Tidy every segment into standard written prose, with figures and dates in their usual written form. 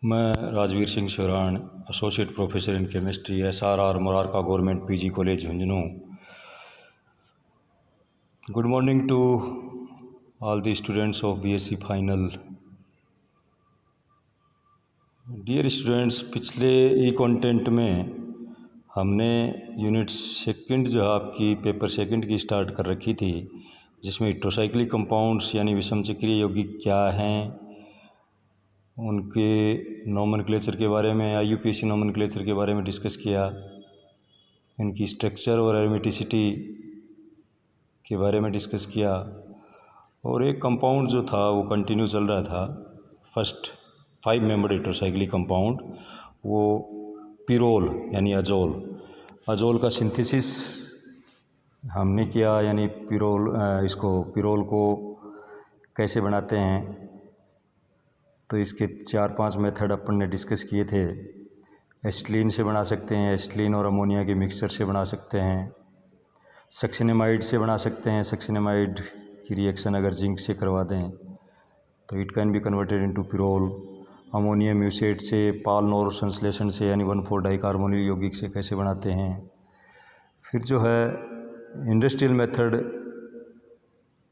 मैं Rajveer Singh Shivran, associate professor in chemistry, SRR Morarka government PG college Jhunjhunu. Good morning to all the students of BSc final. Dear students, पिछले content में हमने unit second जो है आपकी paper second की स्टार्ट कर रखी थी, जिसमें हेट्रोसाइक्लिक कंपाउंड्स यानी विषम चक्रीय यौगिक क्या हैं, उनके नोमेनक्लेचर के बारे में, IUPAC नोमेनक्लेचर के बारे में डिस्कस किया, इनकी स्ट्रक्चर और एरोमेटिसिटी के बारे में डिस्कस किया। और एक कंपाउंड जो था वो कंटिन्यू चल रहा था, फर्स्ट 5 मेंबर्ड हेट्रोसाइक्लिक कंपाउंड, वो पिरोल यानी अजोल का सिंथेसिस हमने किया। यानी पिरोल को कैसे बनाते हैं, तो इसके 4-5 मेथड अपन ने डिस्कस किए थे। एसिटिलीन से बना सकते हैं, एसिटिलीन और अमोनिया के मिक्सचर से बना सकते हैं, सक्सिनेमाइड से बना सकते हैं। सक्सिनेमाइड की रिएक्शन अगर जिंक से करवा दें तो it can be converted into pyrrole. Ammonium mucate से, पालनोर संश्लेषण से यानी 1,4-डाइकार्बोनिल यौगिक से कैसे बनाते हैं। फिर जो है इंडस्ट्रियल मेथड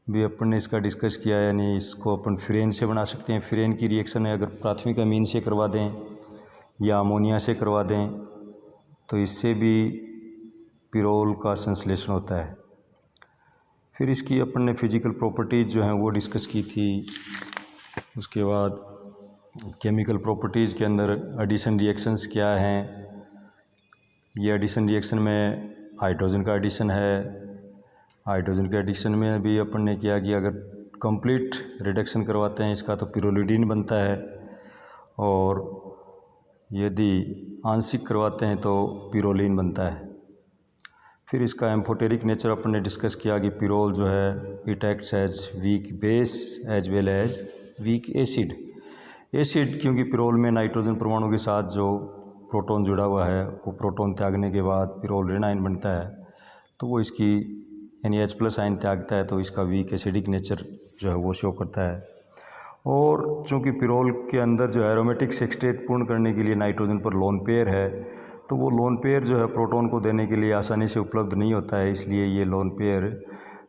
भी अपन ने इसका डिस्कस किया, यानी इसको अपन फ्यूरेन से बना सकते हैं। फ्यूरेन की रिएक्शन है अगर प्राथमिक अमीन से करवा दें या अमोनिया से करवा दें तो इससे भी पिरोल का संश्लेषण होता है। फिर इसकी अपन ने फिजिकल प्रॉपर्टीज़ जो हैं वो डिस्कस की थी। उसके बाद केमिकल प्रॉपर्टीज़ के अंदर एडिशन रिएक्शंस क्या हैं। ये एडिशन रिएक्शन में हाइड्रोजन का एडिशन है। हाइड्रोजन के एडिशन में भी अपन ने किया कि अगर कंप्लीट रिडक्शन करवाते हैं इसका तो पिरोलिडीन बनता है, और यदि आंशिक करवाते हैं तो पिरोलिन बनता है। फिर इसका एम्फोटेरिक नेचर अपन ने डिस्कस किया कि पिरोल जो है it acts as weak base as well as weak acid क्योंकि पिरोल में नाइट्रोजन परमाणु के साथ जो प्रोटॉन जुड़ा हुआ है वो प्रोटॉन त्यागने के बाद पिरोल रेन आयन बनता है, तो वो इसकी यानी H+ आयन त्यागता है, तो इसका वीक एसिडिक नेचर जो है वो शो करता है। और चूँकि पिरोल के अंदर जो एरोमेटिक सेक्सटेट पूर्ण करने के लिए नाइट्रोजन पर लोन पेयर है, तो वो लोन पेयर जो है प्रोटॉन को देने के लिए आसानी से उपलब्ध नहीं होता है, इसलिए ये लोन पेयर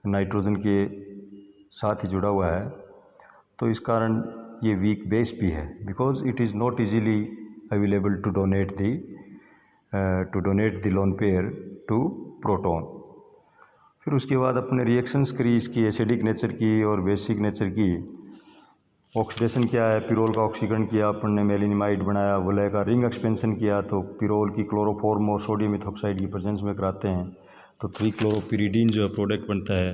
नाइट्रोजन के साथ ही जुड़ा हुआ है। तो इस कारण ये वीक बेस भी है, because it is not easily available to donate the lone pair to proton. फिर उसके बाद अपने रिएक्शंस करी इसकी एसिडिक नेचर की और बेसिक नेचर की। ऑक्सीडेशन क्या है, पिरोल का ऑक्सीकरण किया अपन ने, मेलिनिमाइड बनाया, वलय का रिंग एक्सपेंशन किया, तो पिरोल की क्लोरोफॉर्म और सोडियम इथॉक्साइड की प्रेजेंस में कराते हैं तो 3-क्लोरोपिरिडीन जो है प्रोडक्ट बनता है।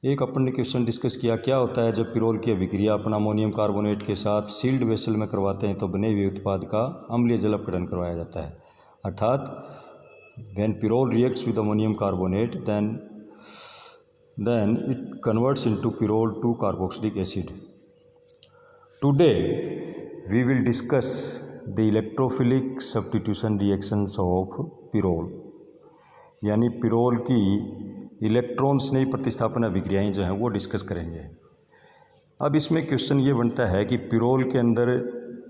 एक अपन ने क्वेश्चन डिस्कस किया, क्या होता है जब पिरोल की अभिक्रिया अपन अमोनियम कार्बोनेट के साथ सील्ड वेसल में करवाते हैं तो बने हुए उत्पाद का अम्लीय जल अपघटन करवाया जाता है। अर्थात when pirole reacts with ammonium carbonate then it converts into pirole 2-carboxylic acid. Today we will discuss the electrophilic substitution reactions of pirole, यानी पिरोल की इलेक्ट्रॉन स्नेही प्रतिस्थापन अभिक्रियाएं जो हैं वो डिस्कस करेंगे। अब इसमें क्वेश्चन ये बनता है कि पिरोल के अंदर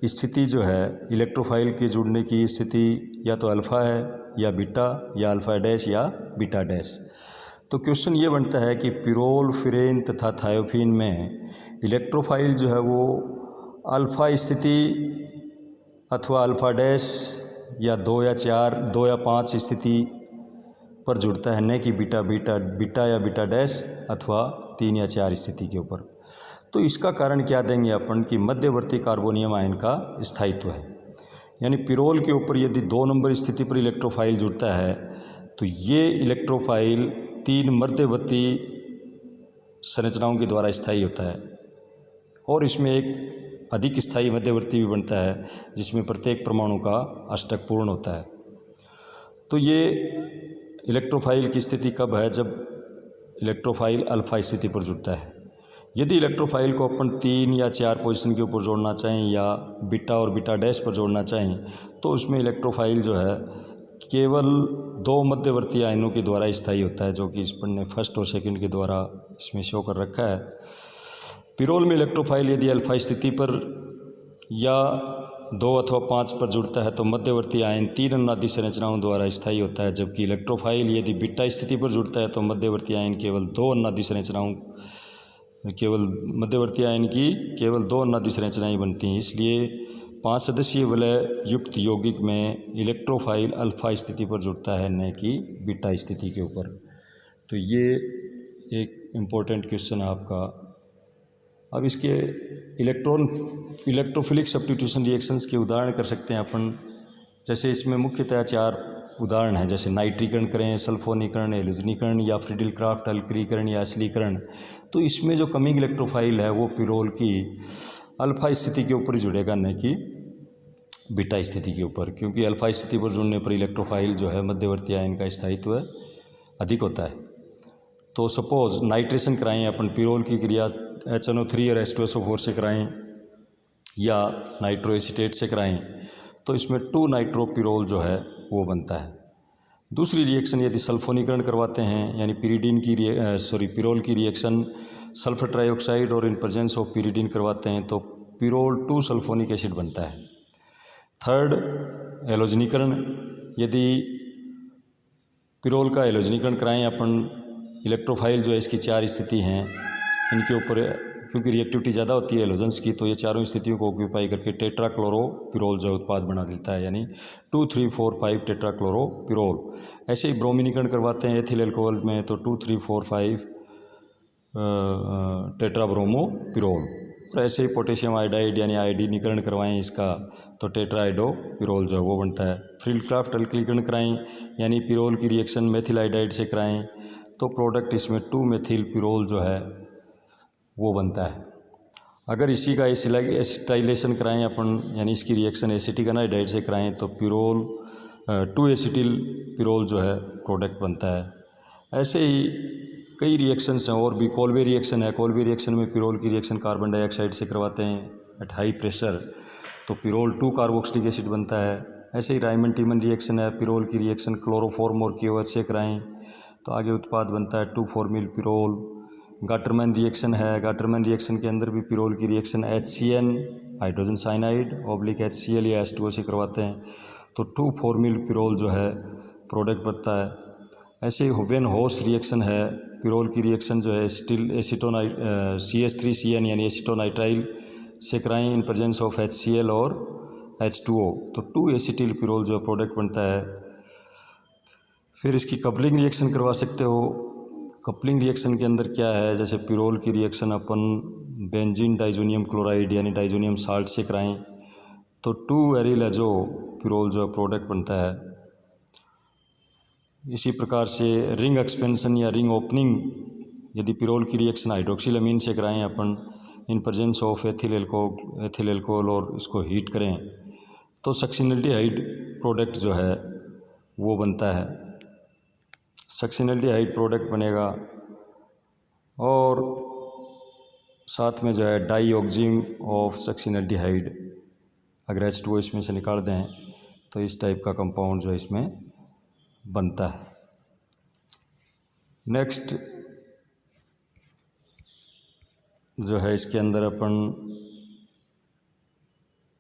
स्थिति जो है इलेक्ट्रोफाइल के जुड़ने की स्थिति या तो अल्फ़ा है या बीटा या अल्फ़ा डैश या बीटा डैश। तो क्वेश्चन ये बनता है कि पिरोल, फ्यूरेन तथा थायोफीन में इलेक्ट्रोफाइल जो है वो अल्फ़ा स्थिति अथवा अल्फ़ा डैश या 2 या 4, 2 या 5 स्थिति पर जुड़ता है, न कि बीटा या बीटा डैश अथवा 3 या 4 स्थिति के ऊपर। तो इसका कारण क्या देंगे अपन कि मध्यवर्ती कार्बोनियम आयन का स्थायित्व है। यानी पिरोल के ऊपर यदि 2 नंबर स्थिति पर इलेक्ट्रोफाइल जुड़ता है तो ये इलेक्ट्रोफाइल 3 मध्यवर्ती संरचनाओं के द्वारा स्थायी होता है, और इसमें एक अधिक स्थायी मध्यवर्ती भी बनता है जिसमें प्रत्येक परमाणु का अष्टक पूर्ण होता है। तो ये इलेक्ट्रोफाइल की स्थिति कब है, जब इलेक्ट्रोफाइल अल्फ़ा स्थिति पर जुड़ता है। यदि इलेक्ट्रोफाइल को अपन 3 या 4 पोजीशन के ऊपर जोड़ना चाहें या बीटा और बीटा डैश पर जोड़ना चाहें तो उसमें इलेक्ट्रोफाइल जो है केवल 2 मध्यवर्ती आयनों के द्वारा स्थायी होता है, जो कि इस पर ने फर्स्ट और सेकंड के द्वारा इसमें शो कर रखा है। पिरोल में इलेक्ट्रोफाइल यदि अल्फ़ा स्थिति पर या 2 अथवा 5 पर जुड़ता है तो मध्यवर्ती आयन 3 अनुनादी संरचनाओं द्वारा स्थायी होता है, जबकि इलेक्ट्रोफाइल यदि बीटा स्थिति पर जुड़ता है तो मध्यवर्ती आयन की केवल 2 अनुनादी संरचनाएं बनती हैं। इसलिए 5 सदस्यीय वलय युक्त यौगिक में इलेक्ट्रोफाइल अल्फा स्थिति पर जुड़ता है, न कि बीटा स्थिति के ऊपर। तो ये एक इम्पोर्टेंट क्वेश्चन है आपका। अब इसके इलेक्ट्रोफिलिक सब्स्टिट्यूशन रिएक्शंस के उदाहरण कर सकते हैं अपन। जैसे इसमें मुख्यतः 4 उदाहरण हैं, जैसे नाइट्रीकरण करें, सल्फोनीकरण, हेलोजनीकरण या फ्रीडिल क्राफ्ट अल्कलीकरण या एसिलीकरण। तो इसमें जो कमिंग इलेक्ट्रोफाइल है वो पिरोल की अल्फा स्थिति के ऊपर ही जुड़ेगा, न कि बीटा स्थिति के ऊपर, क्योंकि अल्फा स्थिति पर जुड़ने पर इलेक्ट्रोफाइल जो है मध्यवर्ती आयन का स्थायित्व अधिक होता है। तो सपोज नाइट्रेशन कराएं अपन, पिरोल की क्रिया HNO3 और H2SO4 से कराएं या नाइट्रो एसीटेट से कराएं तो इसमें 2 नाइट्रोपिरोल जो है वो बनता है। दूसरी रिएक्शन यदि सल्फोनीकरण करवाते हैं, यानी पिरोल की रिएक्शन सल्फर ट्राइऑक्साइड और इन प्रेजेंस ऑफ पिरीडीन करवाते हैं तो पिरोल 2 सल्फोनिक एसिड बनता है। थर्ड, हेलोजनीकरण, यदि पिरोल का हेलोजनीकरण कराएं अपन, इलेक्ट्रोफाइल जो है इसकी 4 स्थिति हैं, इनके ऊपर क्योंकि रिएक्टिविटी ज़्यादा होती है हेलोजेंस की, तो ये चारों स्थितियों को ऑक्यूपाई करके टेट्राक्लोरोपिरोल जो उत्पाद बना देता है, यानी 2, 3, 4, 5 टेट्राक्लोरोपिरोल। ऐसे ही ब्रोमीनीकरण करवाते हैं एथिल अल्कोहल में तो 2, 3, 4, 5 टेट्राब्रोमोपिरोल। और ऐसे ही पोटेशियम आयोडाइड यानी आयोडीनीकरण करवाएं इसका तो टेट्राहाइड्रोपिरोल जो है वो बनता है। फ्रीडिल क्राफ्ट अल्कलीकरण कराएं, यानी पिरोल की रिएक्शन मेथिल आयोडाइड से कराएं तो प्रोडक्ट इसमें 2 मेथिल पिरोल जो है वो बनता है। अगर इसी का एसिटाइलेशन कराएं अपन, यानी इसकी रिएक्शन एसिटिक अनाइडाइड से कराएं तो पिरोल 2 एसिटिल पिरोल जो है प्रोडक्ट बनता है। ऐसे ही कई रिएक्शंस हैं और भी। कोल्बे रिएक्शन है, कोल्बे रिएक्शन में पिरोल की रिएक्शन कार्बन डाइऑक्साइड से करवाते हैं एट हाई प्रेशर तो पिरोल 2 कार्बोक्सिलिक एसिड बनता है। ऐसे ही रायमंड टीमन रिएक्शन है, पिरोल की रिएक्शन क्लोरोफॉर्म और KOH से कराएं तो आगे उत्पाद बनता है 2 फॉर्मिल पिरोल। गाटरमैन रिएक्शन है, गाटरमैन रिएक्शन के अंदर भी पिरोल की reaction HCN hydrogen cyanide /HCl या H2O से करवाते हैं तो 2 फॉर्मिल पिरोल जो है प्रोडक्ट बनता है। ऐसे ही हुवेन होस रिएक्शन है, पिरोल की रिएक्शन जो है CH3CN यानी एसिटोनाइट्राइल से कराएं इन प्रेजेंस ऑफ HCl और H2O तो 2 एसिटिल पिरोल जो प्रोडक्ट बनता है। फिर इसकी कपलिंग रिएक्शन करवा सकते हो। कपलिंग रिएक्शन के अंदर क्या है, जैसे पिरोल की रिएक्शन अपन बेंजीन डाइजोनियम क्लोराइड यानी डाइजोनियम साल्ट से कराएं तो 2 एरिल एजो पिरोल जो प्रोडक्ट बनता है। इसी प्रकार से रिंग एक्सपेंशन या रिंग ओपनिंग, यदि पिरोल की रिएक्शन हाइड्रोक्सिलामीन से कराएं अपन in presence of ethyl alcohol और इसको हीट करें तो सक्सिनल्डिहाइड प्रोडक्ट जो है वो बनता है। सक्सिनल्डिहाइड प्रोडक्ट बनेगा और साथ में जो है डाईऑक्सिम ऑफ सक्सिनल्डिहाइड, अगर H2O इसमें से निकाल दें तो इस टाइप का कंपाउंड जो है इसमें बनता है। नेक्स्ट जो है इसके अंदर अपन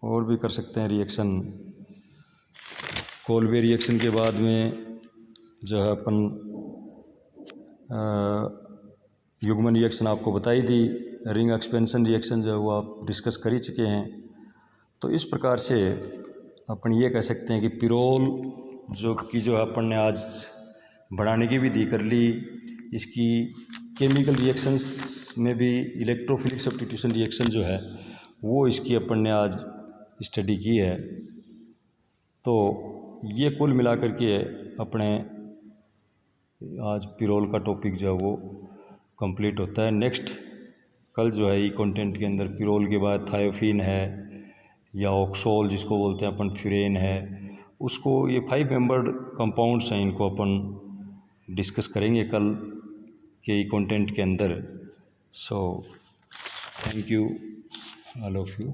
और भी कर सकते हैं रिएक्शन। कोल्बे रिएक्शन के बाद में जो है अपन युग्मन रिएक्शन आपको बताई दी, रिंग एक्सपेंशन रिएक्शन जो है वो आप डिस्कस कर ही चुके हैं। तो इस प्रकार से अपन ये कह सकते हैं कि पिरोल जो अपन ने आज बढ़ाने की विधि कर ली, इसकी केमिकल रिएक्शंस में भी इलेक्ट्रोफिलिक सब्स्टिट्यूशन रिएक्शन जो है वो इसकी अपन ने आज स्टडी की है। तो ये कुल मिलाकर के अपने आज पिरोल का टॉपिक जो है वो कंप्लीट होता है। नेक्स्ट कल जो है ई कंटेंट के अंदर पिरोल के बाद थायोफिन है या ऑक्सोल जिसको बोलते हैं अपन, फ्यूरेन है, उसको ये 5 मेंबर्ड कंपाउंड्स हैं, इनको अपन डिस्कस करेंगे कल के ई कंटेंट के अंदर। So thank you all of you.